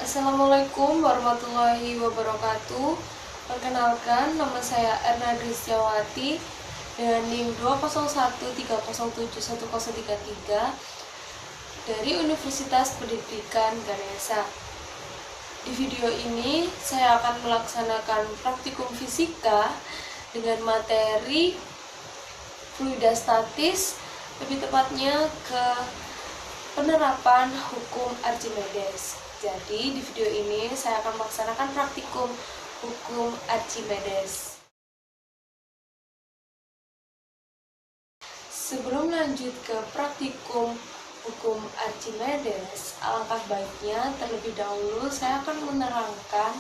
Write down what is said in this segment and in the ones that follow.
Assalamualaikum warahmatullahi wabarakatuh. Perkenalkan, nama saya Erna Gristiawati dengan NIM 201307103 dari Universitas Pendidikan Ganesha. Di video ini saya akan melaksanakan praktikum fisika dengan materi fluida statis, lebih tepatnya ke penerapan hukum Archimedes. Jadi di video ini saya akan melaksanakan praktikum hukum Archimedes. Sebelum lanjut ke praktikum hukum Archimedes, alangkah baiknya terlebih dahulu saya akan menerangkan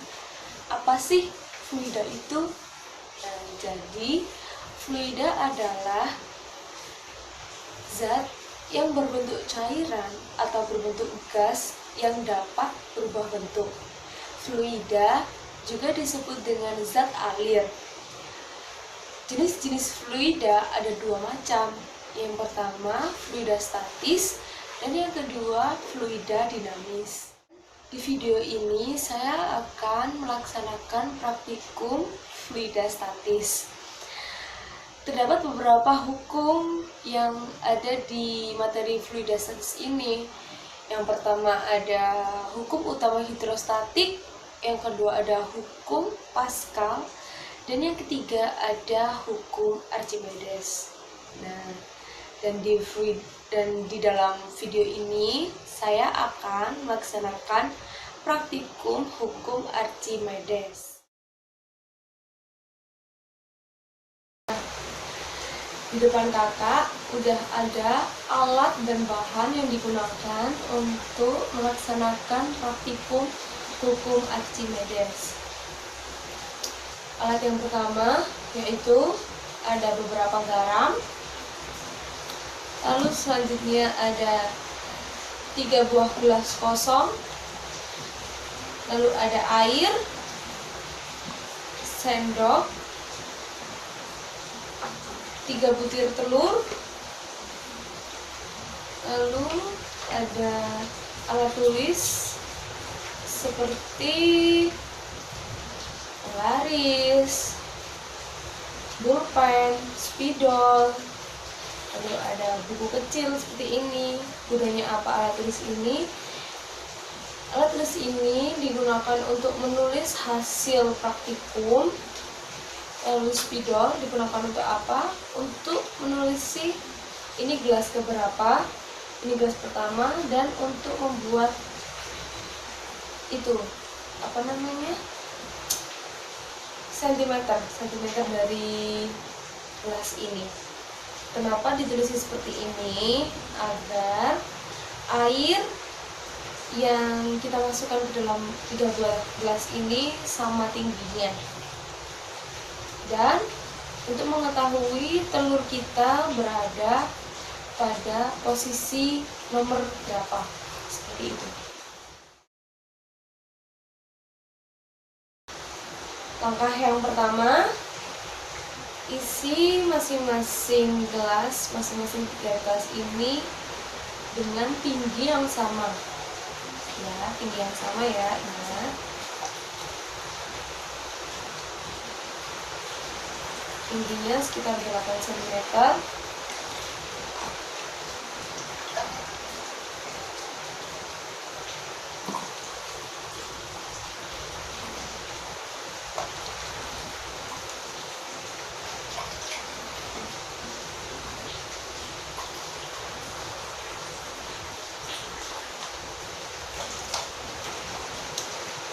apa sih fluida itu. Jadi fluida adalah zat yang berbentuk cairan atau berbentuk gas yang dapat berubah bentuk. Fluida juga disebut dengan zat alir. Jenis-jenis fluida ada dua macam. Yang pertama fluida statis dan yang kedua fluida dinamis. Di video ini saya akan melaksanakan praktikum fluida statis. Terdapat beberapa hukum yang ada di materi fluida statis ini. Yang pertama ada hukum utama hidrostatik, yang kedua ada hukum Pascal, dan yang ketiga ada hukum Archimedes. Nah, dan di dalam video ini saya akan melaksanakan praktikum hukum Archimedes. Di depan kakak udah ada alat dan bahan yang digunakan untuk melaksanakan praktikum hukum Archimedes. Alat yang pertama yaitu ada beberapa garam, lalu selanjutnya ada 3 buah gelas kosong, lalu ada air, sendok, 3 butir telur, lalu ada alat tulis seperti penggaris, pulpen, spidol, lalu ada buku kecil seperti ini. Gunanya apa alat tulis ini? Alat tulis ini digunakan untuk menulis hasil praktikum. Lalu spidol digunakan untuk apa? Untuk menulis ini gelas keberapa, ini gelas pertama, dan untuk membuat itu apa namanya, sentimeter dari gelas ini. Kenapa ditulis seperti ini? Agar air yang kita masukkan ke dalam 3 buah gelas ini sama tingginya. Dan untuk mengetahui telur kita berada pada posisi nomor berapa, seperti itu. Langkah yang pertama, isi masing-masing gelas, masing-masing 3 gelas ini dengan tinggi yang sama. Ya, tinggi yang sama ya, ingat. Tingginya sekitar 8 cm.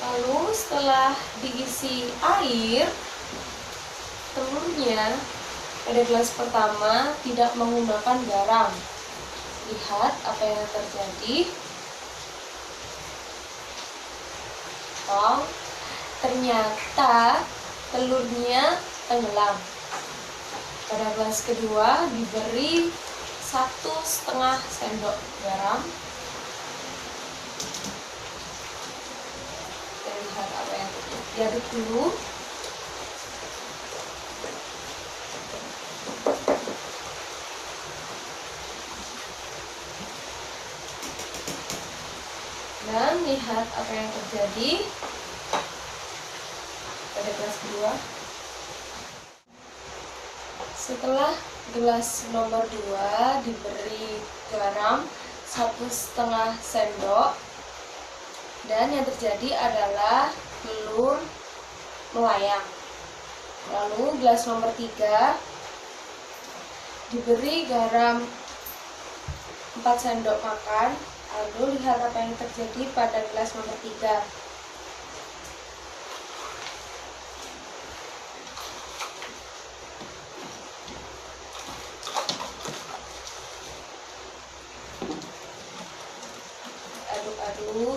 Lalu setelah diisi air, telurnya pada gelas pertama tidak menggunakan garam. Lihat apa yang terjadi. Oh, ternyata telurnya tenggelam. Pada gelas kedua diberi 1,5 sendok garam. Kita lihat apa yang terjadi. Diaduk dulu. Dan lihat apa yang terjadi pada gelas kedua. Setelah gelas nomor 2 diberi garam 1,5 sendok, dan yang terjadi adalah telur melayang. Lalu gelas nomor 3 diberi garam 4 sendok makan. Lalu lihat apa yang terjadi pada gelas nomor 3. Aduk-aduk.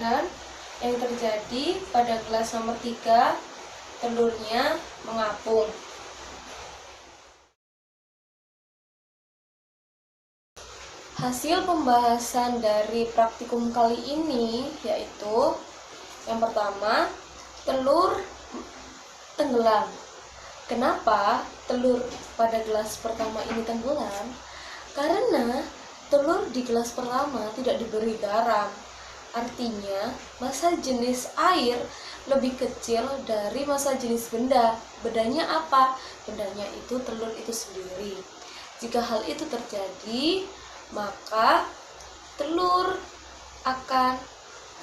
Dan yang terjadi pada gelas nomor 3, telurnya mengapung. Hasil pembahasan dari praktikum kali ini yaitu yang pertama, telur tenggelam. Kenapa telur pada gelas pertama ini tenggelam? Karena telur di gelas pertama tidak diberi garam. Artinya, massa jenis air lebih kecil dari massa jenis benda. Bendanya apa? Bendanya itu telur itu sendiri. Jika hal itu terjadi, maka telur akan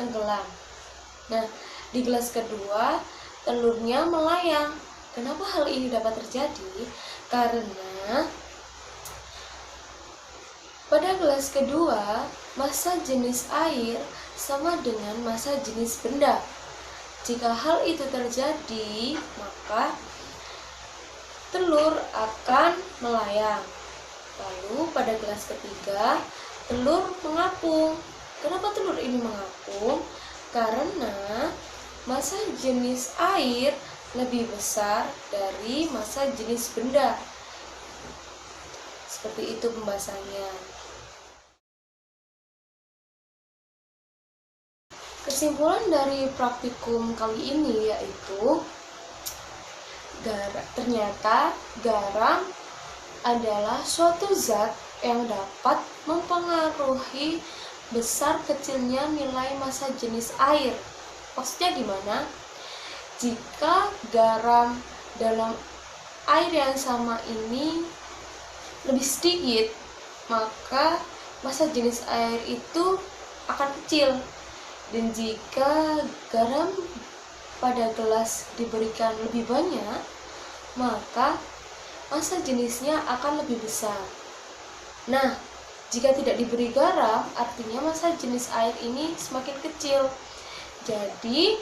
tenggelam. Nah, di gelas kedua, telurnya melayang. Kenapa hal ini dapat terjadi? Karena pada gelas kedua, massa jenis air sama dengan massa jenis benda. Jika hal itu terjadi, maka telur akan melayang. Lalu pada gelas ketiga, telur mengapung. Kenapa telur ini mengapung? Karena massa jenis air lebih besar dari massa jenis benda. Seperti itu pembahasannya. Kesimpulan dari praktikum kali ini yaitu ternyata garam adalah suatu zat yang dapat mempengaruhi besar kecilnya nilai massa jenis air. Maksudnya gimana? Jika garam dalam air yang sama ini lebih sedikit, maka massa jenis air itu akan kecil. Dan jika garam pada gelas diberikan lebih banyak, maka massa jenisnya akan lebih besar. Nah, jika tidak diberi garam, artinya massa jenis air ini semakin kecil. Jadi,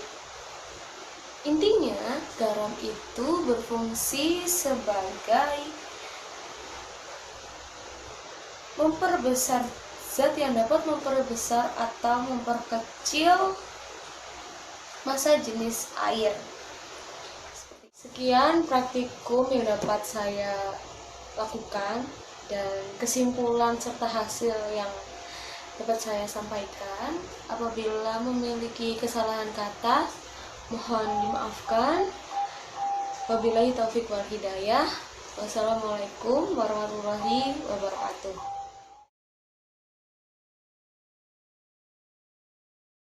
intinya garam itu berfungsi sebagai memperbesar zat yang dapat memperbesar atau memperkecil massa jenis air. Sekian praktikum yang dapat saya lakukan dan kesimpulan serta hasil yang dapat saya sampaikan. Apabila memiliki kesalahan kata, mohon dimaafkan. Wabillahi taufik wal hidayah. Wassalamualaikum warahmatullahi wabarakatuh.